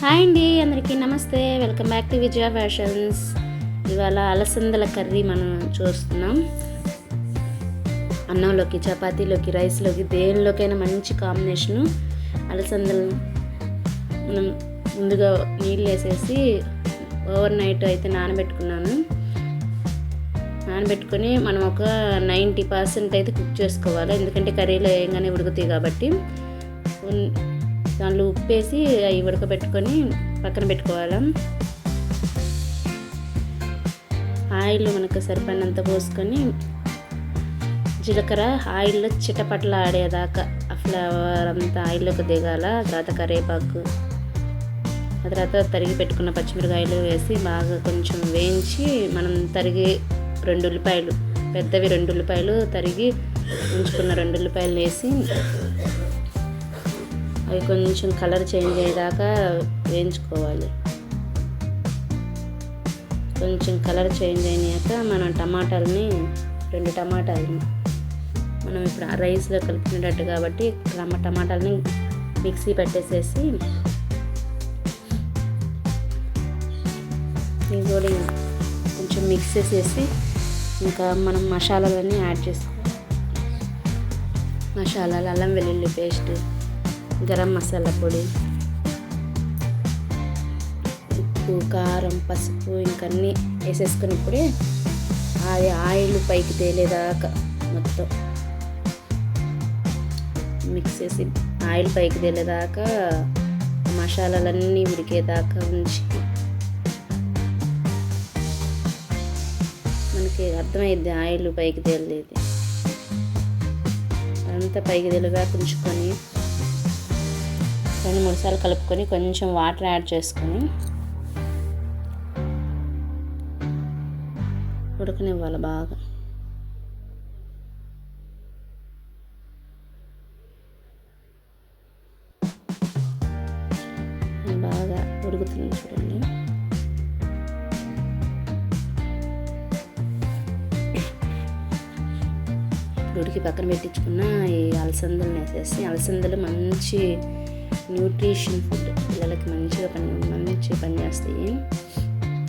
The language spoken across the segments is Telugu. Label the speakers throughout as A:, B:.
A: హాయ్ అండి, అందరికీ నమస్తే. Welcome back to Vijaya fashions. ఇవాళ అలసందల కర్రీ మనం చూస్తున్నాం. అన్నంలోకి, చపాతీలోకి, రైస్లోకి, దేనిలోకైనా మంచి కాంబినేషను. అలసందలు మనం ముందుగా నీళ్ళు వేసేసి ఓవర్ నైట్ అయితే నానబెట్టుకొని మనం ఒక 90% అయితే కుక్ చేసుకోవాలి. ఎందుకంటే కర్రీలో వేయంగానే ఉడుకుతాయి కాబట్టి దాంట్లో ఉప్పేసి అవి ఉడకబెట్టుకొని పక్కన పెట్టుకోవాలి. ఆయిల్ మనకు సరిపడినంత పోసుకొని జీలకర్ర ఆయిల్లో చిటపట్ల ఆడేదాకా ఆ ఫ్లేవర్ అంతా ఆయిల్లోకి దిగాల. తర్వాత కరివేపాకు, ఆ తర్వాత తరిగి పెట్టుకున్న పచ్చిమిరకాయలు వేసి బాగా కొంచెం వేయించి మనం తరిగి 2 ఉల్లిపాయలు, పెద్దవి 2 ఉల్లిపాయలు తరిగి ఉంచుకున్న 2 ఉల్లిపాయలు వేసి అవి కొంచెం కలర్ చేంజ్ అయ్యేదాకా వేయించుకోవాలి. కొంచెం కలర్ చేంజ్ అయినాక మనం 2 టమాటాలని మనం ఇప్పుడు రైస్లో కలుపుకునేటట్టు కాబట్టి టమాటాలని మిక్సీ పెట్టేసేసి ఇవి కూడా కొంచెం మిక్స్ చేసేసి ఇంకా మనం మసాలాలన్నీ యాడ్ చేసుకోవాలి. మసాలాలు అల్లం వెల్లుల్లి పేస్ట్, గరం మసాలా పొడి, ఉప్పు, కారం, పసుపు ఇంకన్నీ వేసేసుకున్నప్పుడే అది ఆయిల్ పైకి తేలేదాకా మొత్తం మిక్స్ చేసి ఆయిల్ పైకి తేలేదాకా మసాలాలన్నీ ఉడికేదాకా ఉంచి మనకి అర్థమైద్ది ఆయిల్ పైకి తేలేది. అంతా పైకి తేలిగా ఉంచుకొని 2-3 సార్లు కలుపుకొని కొంచెం వాటర్ యాడ్ చేసుకొని ఉడకనివ్వాలి. బాగా ఉడుకుతుంది చూడండి. ఉడికి పక్కన పెట్టించుకున్న ఈ అలసందలు వేసేసి, అలసందలు మంచి న్యూట్రిషన్ ఫుడ్, పిల్లలకి మంచిగా పనిచేస్తాయి.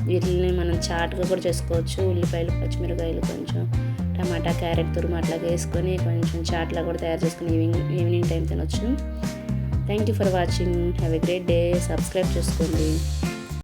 A: వీటిని మనం చాట్గా కూడా చేసుకోవచ్చు. ఉల్లిపాయలు, పచ్చిమిరకాయలు, కొంచెం టమాటా, క్యారెట్ తురుము అట్లా వేసుకొని కొంచెం చాట్లా కూడా తయారు చేసుకొని ఈవినింగ్ టైం తినొచ్చు. Thank you for watching. Have a great day. Subscribe చేసుకోండి.